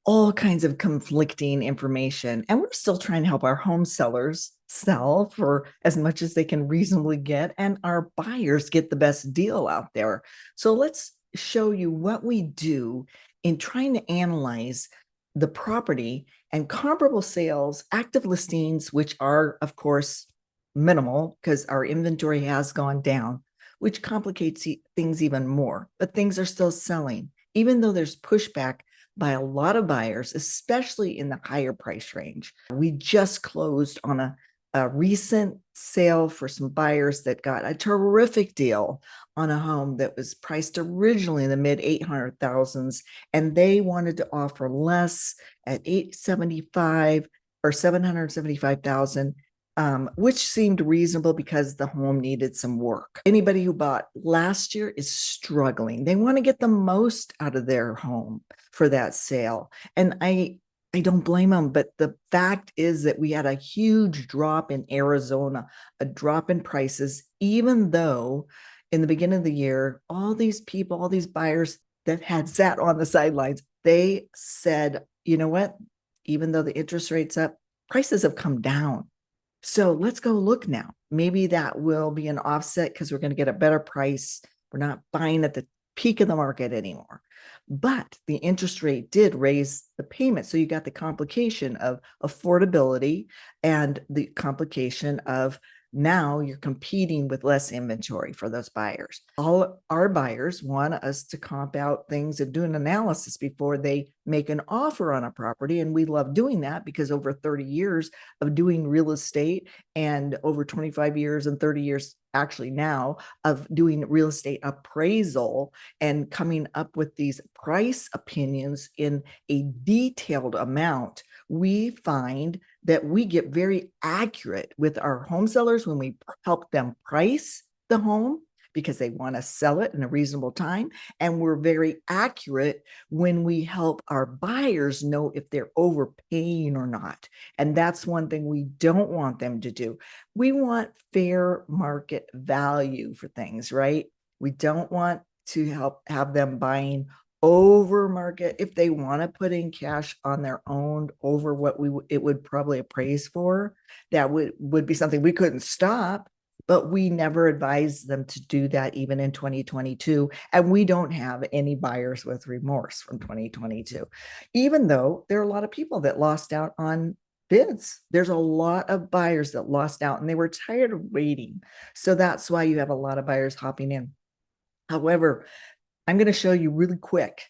all kinds of conflicting information. And we're still trying to help our home sellers sell for as much as they can reasonably get, and our buyers get the best deal out there. So let's show you what we do in trying to analyze the property and comparable sales, active listings, which are, of course, minimal because our inventory has gone down, which complicates things even more. But things are still selling, even though there's pushback by a lot of buyers, especially in the higher price range. We just closed on a recent sale for some buyers that got a terrific deal on a home that was priced originally in the mid 800,000s, and they wanted to offer less at 875 or 775,000. Which seemed reasonable because the home needed some work. Anybody who bought last year is struggling. They want to get the most out of their home for that sale. And I don't blame them, but the fact is that we had a huge drop in Arizona, a drop in prices, even though in the beginning of the year, all these people, all these buyers that had sat on the sidelines, they said, you know what, even though the interest rate's up, prices have come down. So let's go look now. Maybe that will be an offset because we're going to get a better price. We're not buying at the peak of the market anymore. But the interest rate did raise the payment. So you got the complication of affordability and the complication of now you're competing with less inventory for those buyers. All our buyers want us to comp out things and do an analysis before they make an offer on a property. And we love doing that because over 30 years of doing real estate and over 25 years and 30 years actually now of doing real estate appraisal and coming up with these price opinions in a detailed amount, we find that we get very accurate with our home sellers when we help them price the home because they want to sell it in a reasonable time. And we're very accurate when we help our buyers know if they're overpaying or not. And that's one thing we don't want them to do. We want fair market value for things, right? We don't want to have them buying over market. If they want to put in cash on their own over what it would probably appraise for, that would be something we couldn't stop, but we never advise them to do that even in 2022. And we don't have any buyers with remorse from 2022, even though there are a lot of people that lost out on bids. There's a lot of buyers that lost out and they were tired of waiting. So that's why you have a lot of buyers hopping in. However, I'm going to show you really quick,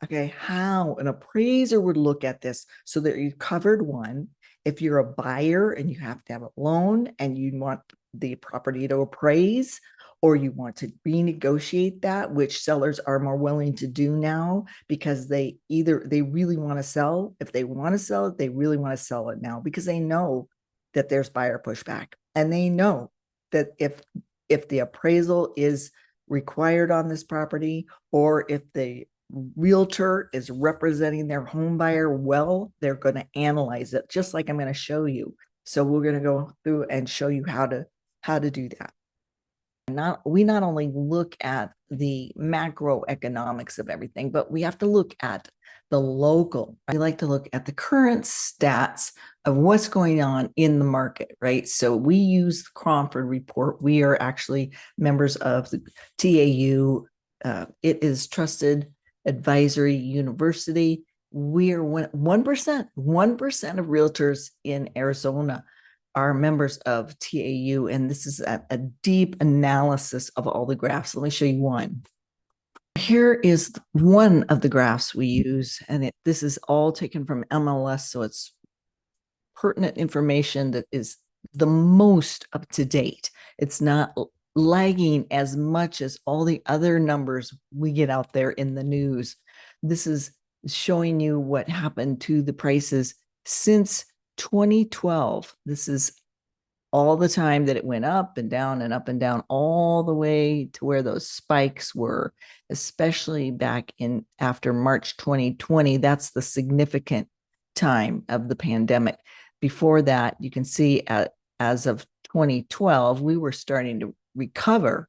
okay, how an appraiser would look at this so that you covered one. If you're a buyer and you have to have a loan and you want the property to appraise, or you want to renegotiate that, which sellers are more willing to do now because they really want to sell. If they want to sell it, they really want to sell it now because they know that there's buyer pushback, and they know that if the appraisal is required on this property, or if the realtor is representing their home buyer well, they're going to analyze it, just like I'm going to show you. So we're going to go through and show you how to do that. We not only look at the macroeconomics of everything, but we have to look at the local. I like to look at the current stats of what's going on in the market, right? So we use the Cromford report. We are actually members of the TAU. It is Trusted Advisory University. We are 1% of realtors in Arizona are members of TAU, and this is a deep analysis of all the graphs. Let me show you one. Here is one of the graphs we use, and this is all taken from MLS, so it's pertinent information that is the most up to date. It's not lagging as much as all the other numbers we get out there in the news. This is showing you what happened to the prices since 2012. This is all the time that it went up and down and up and down, all the way to where those spikes were, especially back in after March 2020. That's the significant time of the pandemic. Before that, you can see as of 2012, we were starting to recover.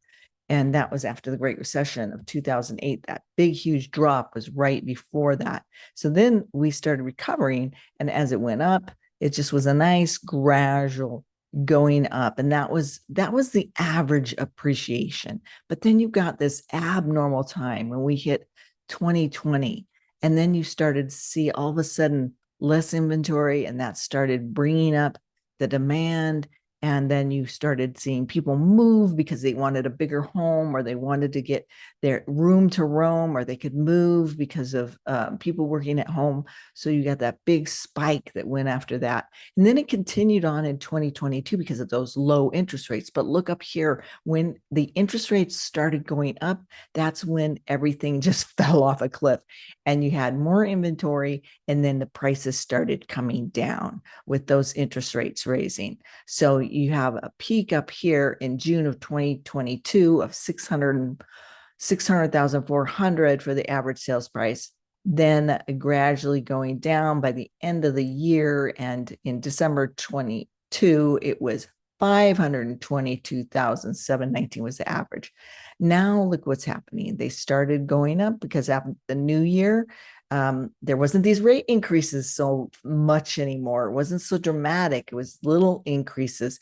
And that was after the Great Recession of 2008. That big, huge drop was right before that. So then we started recovering. And as it went up, it just was a nice gradual going up. And that was the average appreciation. But then you got this abnormal time when we hit 2020. And then you started to see all of a sudden less inventory, and that started bringing up the demand. And then you started seeing people move because they wanted a bigger home, or they wanted to get their room to roam, or they could move because of people working at home. So you got that big spike that went after that. And then it continued on in 2022 because of those low interest rates. But look up here, when the interest rates started going up, that's when everything just fell off a cliff, and you had more inventory, and then the prices started coming down with those interest rates raising. So you have a peak up here in June of 2022 of 600,400 for the average sales price, then gradually going down by the end of the year. And in December 22, it was 522,719 was the average. Now look what's happening. They started going up because after the new year, there wasn't these rate increases so much anymore. It wasn't so dramatic. It was little increases.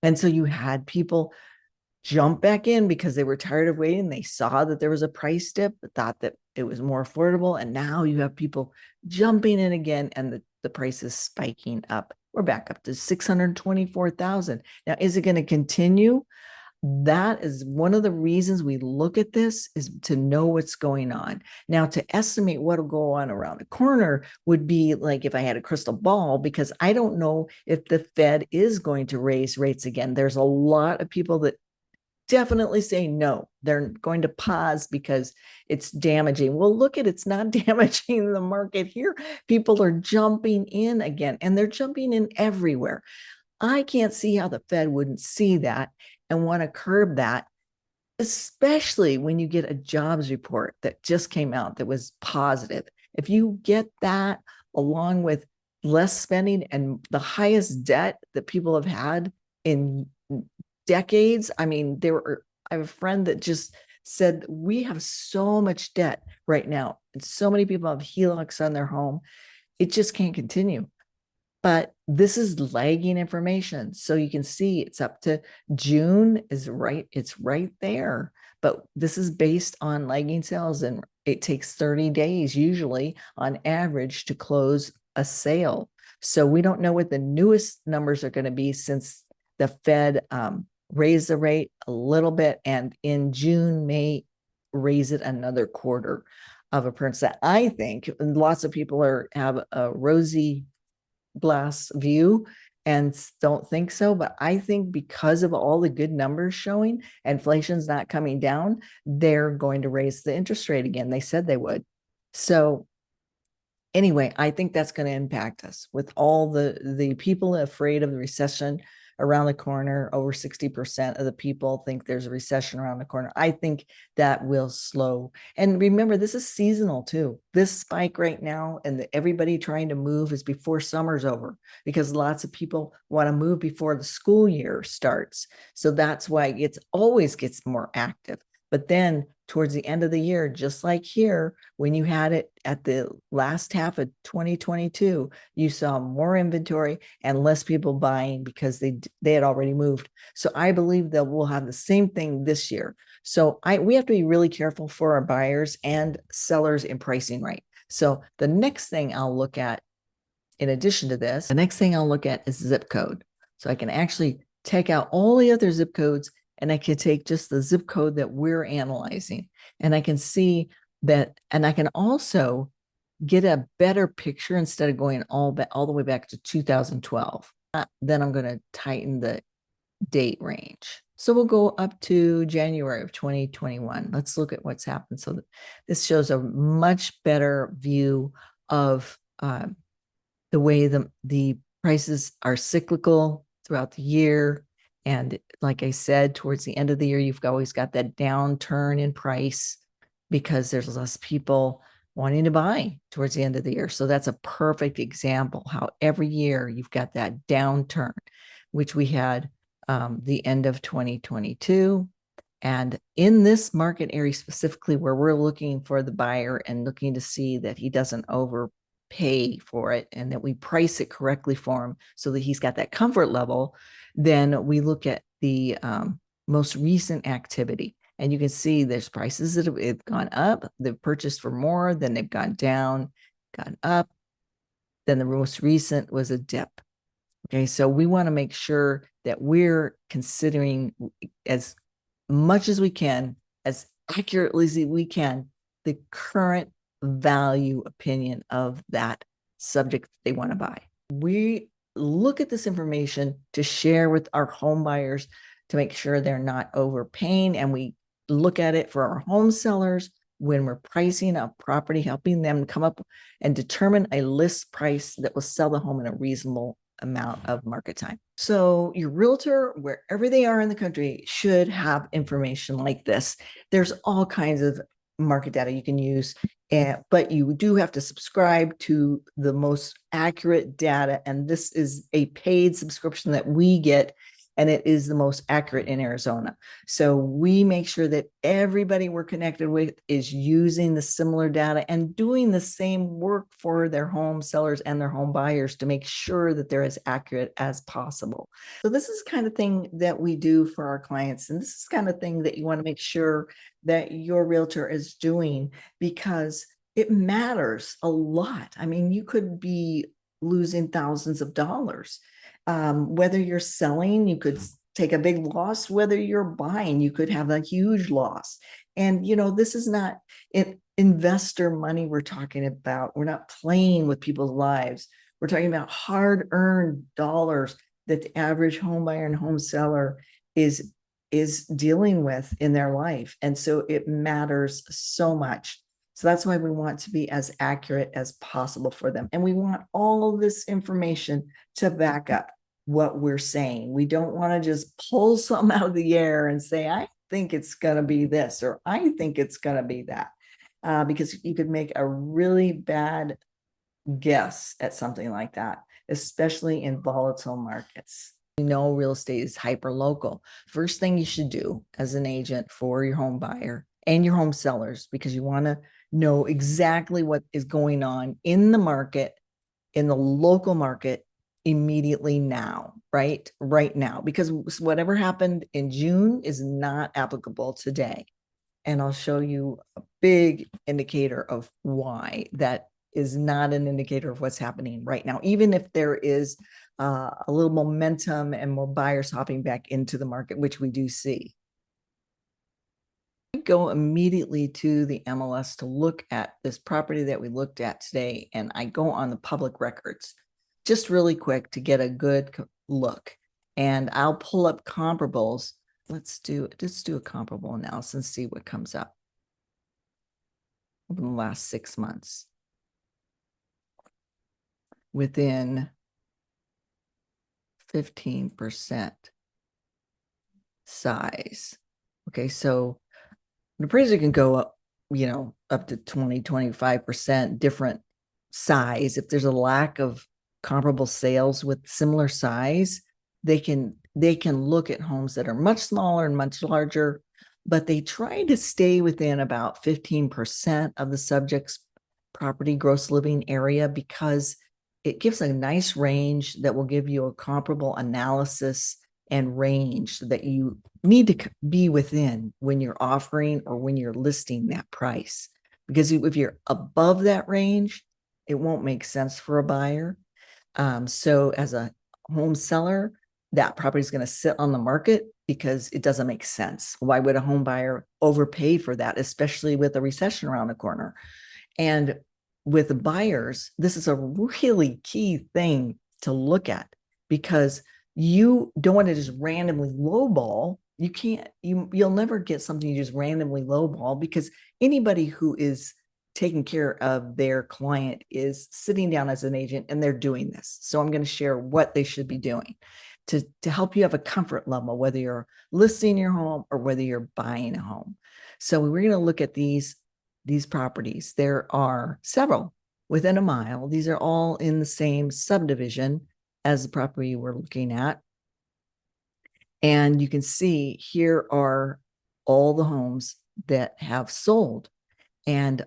And so you had people jump back in because they were tired of waiting. They saw that there was a price dip, but thought that it was more affordable. And now you have people jumping in again, and the price is spiking up. We're back up to 624,000. Now, is it going to continue? That is one of the reasons we look at this, is to know what's going on. Now, to estimate what will go on around the corner would be like if I had a crystal ball, because I don't know if the Fed is going to raise rates again. There's a lot of people that definitely say no, they're going to pause because it's damaging. Well, look at, it's not damaging the market here. People are jumping in again, and they're jumping in everywhere. I can't see how the Fed wouldn't see that and want to curb that, especially when you get a jobs report that just came out that was positive. If you get that along with less spending and the highest debt that people have had in decades, I mean, I have a friend that just said, we have so much debt right now, and so many people have HELOCs on their home. It just can't continue. But this is lagging information. So you can see it's up to June is right. It's right there. But this is based on lagging sales, and it takes 30 days usually on average to close a sale. So we don't know what the newest numbers are going to be, since the Fed raised the rate a little bit, and in June may raise it another quarter of a percent. I think lots of people have a rosy glass view and don't think so, but I think because of all the good numbers showing, inflation's not coming down, they're going to raise the interest rate again. They said they would. So anyway, I think that's going to impact us with all the people afraid of the recession around the corner. Over 60% of the people think there's a recession around the corner. I think that will slow. And remember, this is seasonal too. This spike right now, and everybody trying to move, is before summer's over, because lots of people want to move before the school year starts. So that's why it always gets more active. But then towards the end of the year, just like here, when you had it at the last half of 2022, you saw more inventory and less people buying because they had already moved. So I believe that we'll have the same thing this year. So we have to be really careful for our buyers and sellers in pricing right. So the next thing I'll look at, in addition to this, the next thing I'll look at is zip code. So I can actually take out all the other zip codes, and I can take just the zip code that we're analyzing, and I can see that, and I can also get a better picture instead of going all the way back to 2012. Then I'm going to tighten the date range. So we'll go up to January of 2021. Let's look at what's happened. So this shows a much better view of the way the prices are cyclical throughout the year. And like I said, towards the end of the year, you've always got that downturn in price because there's less people wanting to buy towards the end of the year. So that's a perfect example how every year you've got that downturn, which we had the end of 2022. And in this market area specifically, where we're looking for the buyer and looking to see that he doesn't overpay for it and that we price it correctly for him so that he's got that comfort level, then we look at the most recent activity. And you can see there's prices that have gone up. They've purchased for more, then they've gone down, gone up. Then the most recent was a dip. Okay, so we want to make sure that we're considering as much as we can, as accurately as we can, the current value opinion of that subject they want to buy. We look at this information to share with our home buyers to make sure they're not overpaying, and we look at it for our home sellers when we're pricing a property, helping them come up and determine a list price that will sell the home in a reasonable amount of market time. So your realtor, wherever they are in the country, should have information like this. There's all kinds of market data you can use, but you do have to subscribe to the most accurate data. And this is a paid subscription that we get, and it is the most accurate in Arizona. So we make sure that everybody we're connected with is using the similar data and doing the same work for their home sellers and their home buyers to make sure that they're as accurate as possible. So this is the kind of thing that we do for our clients. And this is the kind of thing that you want to make sure that your realtor is doing, because it matters a lot. I mean, you could be losing thousands of dollars. Whether you're selling, you could take a big loss. Whether you're buying, you could have a huge loss. And, this is not investor money we're talking about. We're not playing with people's lives. We're talking about hard-earned dollars that the average home buyer and home seller is dealing with in their life. And so it matters so much. So that's why we want to be as accurate as possible for them. And we want all of this information to back up what we're saying. We don't want to just pull something out of the air and say, I think it's going to be this, or I think it's going to be that, because you could make a really bad guess at something like that, especially in volatile markets. Real estate is hyper local. First thing you should do as an agent for your home buyer and your home sellers, because you want to know exactly what is going on in the market, in the local market, immediately now, right now, because whatever happened in June is not applicable today. And I'll show you a big indicator of why that is not an indicator of what's happening right now, even if there is a little momentum and more buyers hopping back into the market, which we do see. I go immediately to the MLS to look at this property that we looked at today, and I go on the public records just really quick to get a good look, and I'll pull up comparables. Let's do a comparable analysis and see what comes up over the last 6 months within 15% size. Okay, so an appraiser can go up, up to 20, 25% different size. If there's a lack of comparable sales with similar size, they can look at homes that are much smaller and much larger, but they try to stay within about 15% of the subject's property gross living area, because it gives a nice range that will give you a comparable analysis and range that you need to be within when you're offering or when you're listing that price. Because if you're above that range, it won't make sense for a buyer. So as a home seller, that property is going to sit on the market because it doesn't make sense. Why would a home buyer overpay for that, especially with a recession around the corner? And with the buyers, this is a really key thing to look at, because you don't want to just randomly lowball. You can't, you'll never get something you just randomly lowball, because anybody who is taking care of their client is sitting down as an agent and they're doing this. So I'm going to share what they should be doing to help you have a comfort level, whether you're listing your home or whether you're buying a home. So we're going to look at these properties. There are several within a mile. These are all in the same subdivision as the property we're looking at. And you can see here are all the homes that have sold. And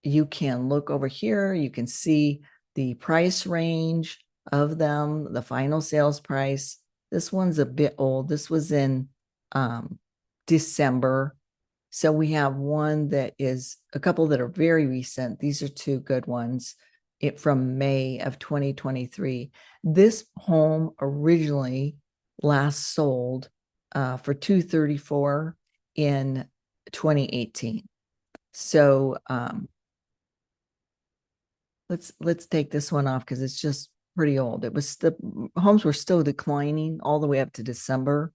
you can look over here, you can see the price range of them, the final sales price. This one's a bit old. This was in December. So we have one that is a couple that are very recent. These are two good ones from May of 2023. This home originally last sold for $234 in 2018. So let's take this one off because it's just pretty old. It was the homes were still declining all the way up to December.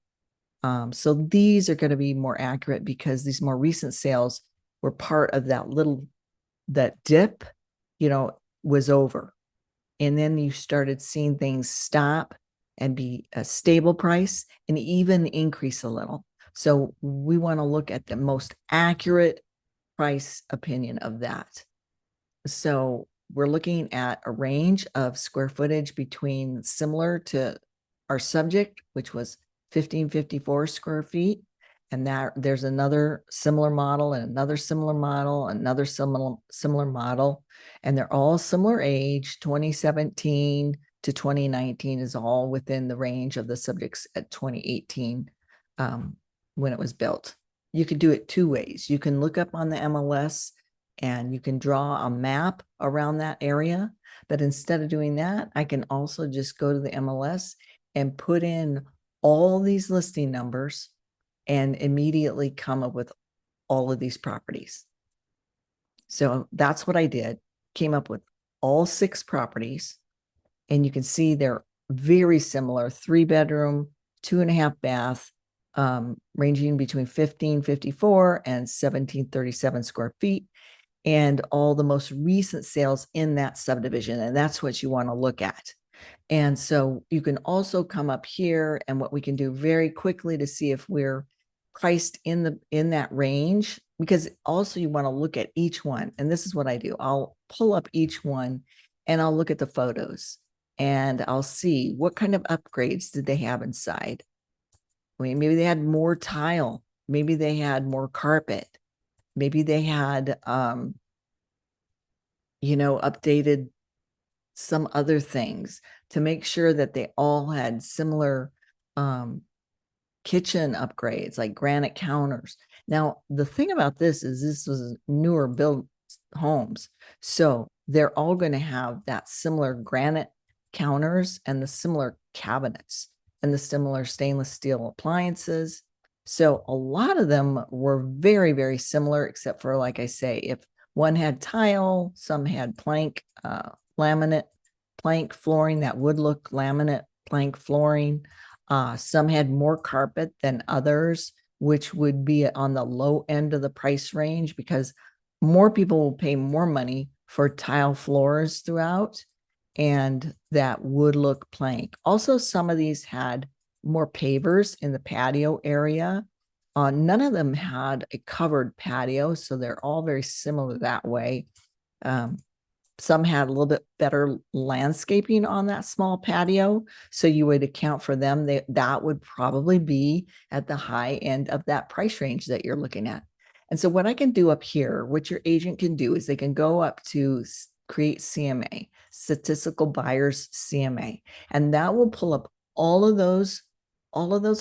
So these are going to be more accurate because these more recent sales were part of that dip, was over. And then you started seeing things stop and be a stable price and even increase a little. So we want to look at the most accurate price opinion of that. So we're looking at a range of square footage between similar to our subject, which was 1554 square feet. And that there's another similar model and another similar model, another similar model. And they're all similar age. 2017 to 2019 is all within the range of the subjects at 2018 when it was built. You could do it two ways. You can look up on the MLS and you can draw a map around that area. But instead of doing that, I can also just go to the MLS and put in all these listing numbers and immediately come up with all of these properties. So that's what I did. Came up with all 6 properties, and you can see they're very similar: 3-bedroom, 2.5 bath, ranging between 1554 and 1737 square feet, and all the most recent sales in that subdivision. And that's what you want to look at. And so you can also come up here, and what we can do very quickly to see if we're priced in that range, because also you want to look at each one. And this is what I do. I'll pull up each one and I'll look at the photos and I'll see what kind of upgrades did they have inside. I mean, maybe they had more tile, maybe they had more carpet, maybe they had updated some other things to make sure that they all had similar kitchen upgrades, like granite counters. Now, the thing about this is this was newer built homes. So they're all going to have that similar granite counters and the similar cabinets and the similar stainless steel appliances. So a lot of them were very, very similar, except for, like I say, if one had tile, some had plank, laminate, plank flooring, that would look laminate plank flooring. Some had more carpet than others, which would be on the low end of the price range because more people will pay more money for tile floors throughout and that wood look plank. Also, some of these had more pavers in the patio area. None of them had a covered patio, so they're all very similar that way. Some had a little bit better landscaping on that small patio, so you would account for them. That would probably be at the high end of that price range that you're looking at. And so what I can do up here, what your agent can do is they can go up to create CMA, statistical buyers CMA, and that will pull up all of those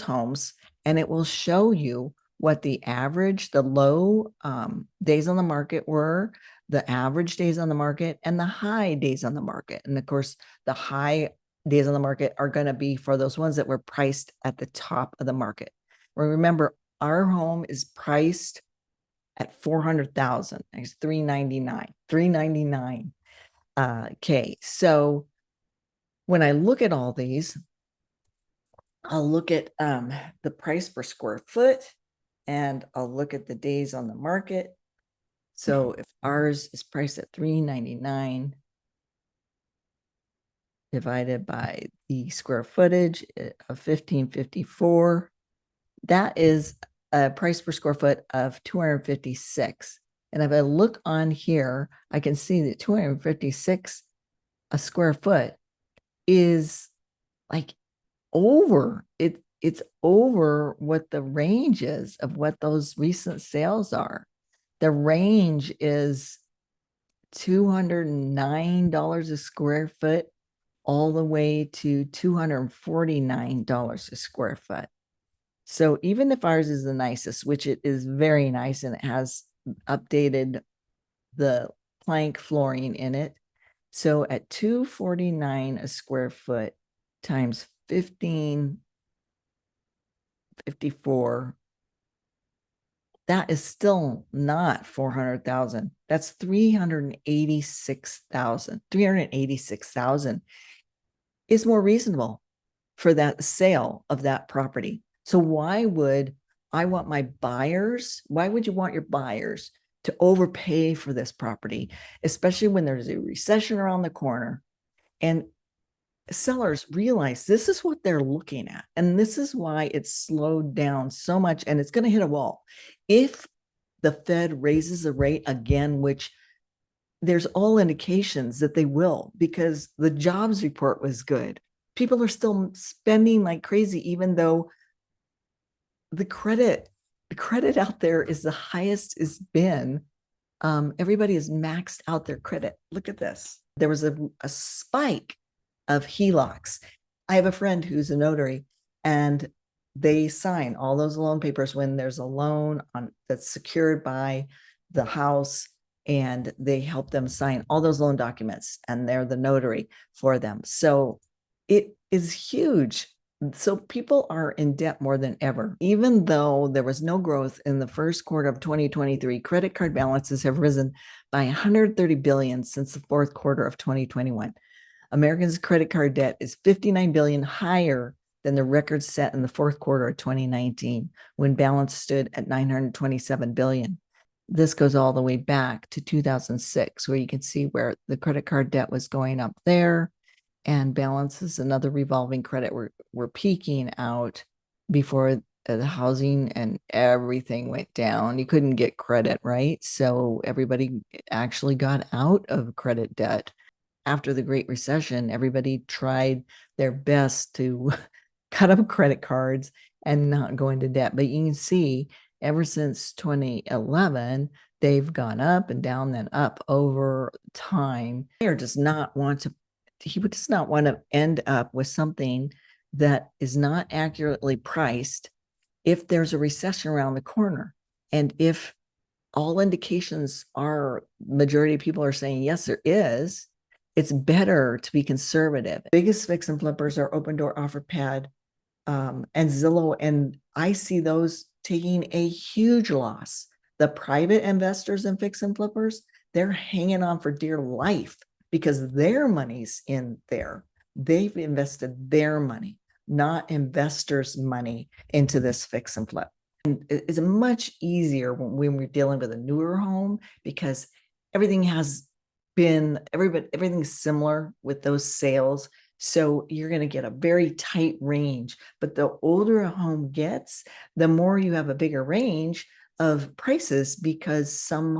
homes, and it will show you what the average, the low days on the market were, the average days on the market, and the high days on the market. And of course, the high days on the market are going to be for those ones that were priced at the top of the market. Remember, our home is priced at 400,000. It's 399. Okay. So when I look at all these, I'll look at the price per square foot, and I'll look at the days on the market. So if ours is priced at 399 divided by the square footage of 1554, that is a price per square foot of 256. And if I look on here, I can see that 256 a square foot is like over it. it's over what the range is of what those recent sales are. The range is $209 a square foot all the way to $249 a square foot. So even if ours is the nicest, which it is very nice, and it has updated the plank flooring in it. So at $249 a square foot times 1554, that is still not 400,000. That's 386,000. 386,000 is more reasonable for that sale of that property. So why would I want my buyers? Why would you want your buyers to overpay for this property, especially when there's a recession around the corner? And sellers realize this is what they're looking at. And this is why it's slowed down so much, and it's going to hit a wall. If the Fed raises the rate again, which there's all indications that they will, because the jobs report was good. People are still spending like crazy, even though the credit out there is the highest it's been. Everybody has maxed out their credit. Look at this. There was a spike of HELOCs. I have a friend who's a notary, and they sign all those loan papers when there's a loan on that's secured by the house, and they help them sign all those loan documents, and they're the notary for them. So it is huge. So people are in debt more than ever. Even though there was no growth in the first quarter of 2023, credit card balances have risen by 130 billion since the fourth quarter of 2021. Americans' credit card debt is 59 billion higher than the record set in the fourth quarter of 2019, when balance stood at 927 billion. This goes all the way back to 2006, where you can see where the credit card debt was going up there, and balances and other revolving credit were peaking out before the housing and everything went down. You couldn't get credit, right? So everybody actually got out of credit debt. After the Great Recession, everybody tried their best to cut up credit cards and not go into debt. But you can see ever since 2011, they've gone up and down, then up over time. Buyer does not want to, he does not want to end up with something that is not accurately priced if there's a recession around the corner. And if all indications are, majority of people are saying, yes, there is, it's better to be conservative. Biggest fix and flippers are Opendoor, Offerpad, and Zillow. And I see those taking a huge loss. The private investors in fix and flippers, they're hanging on for dear life because their money's in there. They've invested their money, not investors' money, into this fix and flip. And it's much easier when we're dealing with a newer home, because everything's similar with those sales. So you're going to get a very tight range. But the older a home gets, the more you have a bigger range of prices, because some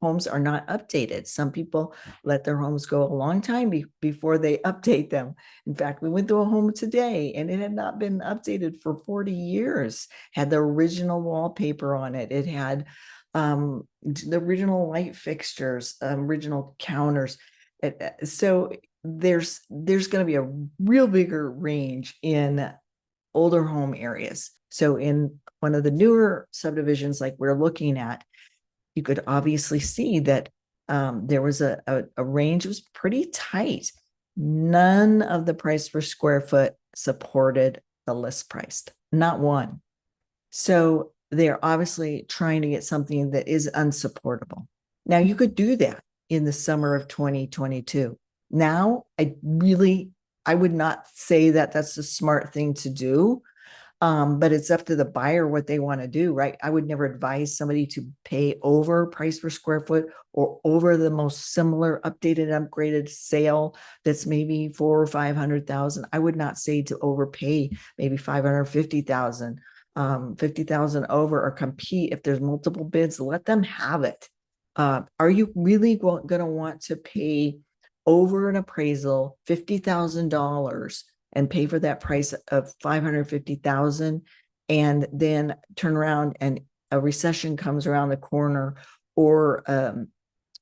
homes are not updated. Some people let their homes go a long time before they update them. In fact, we went to a home today and it had not been updated for 40 years. Had the original wallpaper on it. It had the original light fixtures, original counters. So there's going to be a real bigger range in older home areas. So in one of the newer subdivisions like we're looking at, you could obviously see that there was a range that was pretty tight. None of the price per square foot supported the list price, not one. So they're obviously trying to get something that is unsupportable. Now, you could do that in the summer of 2022. Now, I would not say that that's a smart thing to do. But it's up to the buyer what they want to do, right? I would never advise somebody to pay over price per square foot or over the most similar updated, upgraded sale that's maybe 400,000 or 500,000. I would not say to overpay maybe 550,000, 50,000 over, or compete. If there's multiple bids, let them have it. Are you really going to want to pay over an appraisal $50,000 and pay for that price of 550,000, and then turn around and a recession comes around the corner, or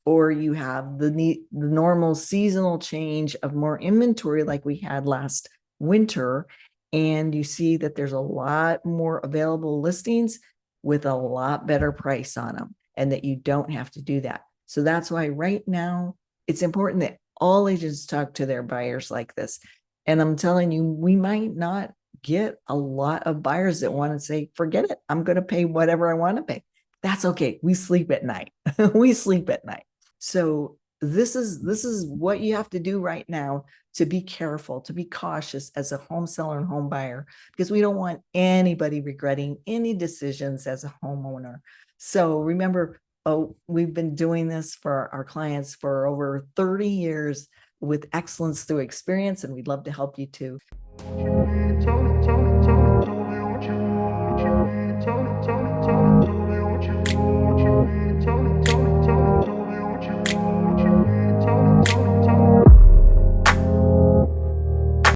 you have the normal seasonal change of more inventory like we had last winter, and you see that there's a lot more available listings with a lot better price on them, and that you don't have to do that. So that's why right now it's important that all agents talk to their buyers like this. And I'm telling you, we might not get a lot of buyers that want to say, forget it, I'm going to pay whatever I want to pay. That's okay. We sleep at night. We sleep at night. So this is what you have to do right now to be careful, to be cautious as a home seller and home buyer, because we don't want anybody regretting any decisions as a homeowner. So remember, we've been doing this for our clients for over 30 years with excellence through experience, and we'd love to help you too.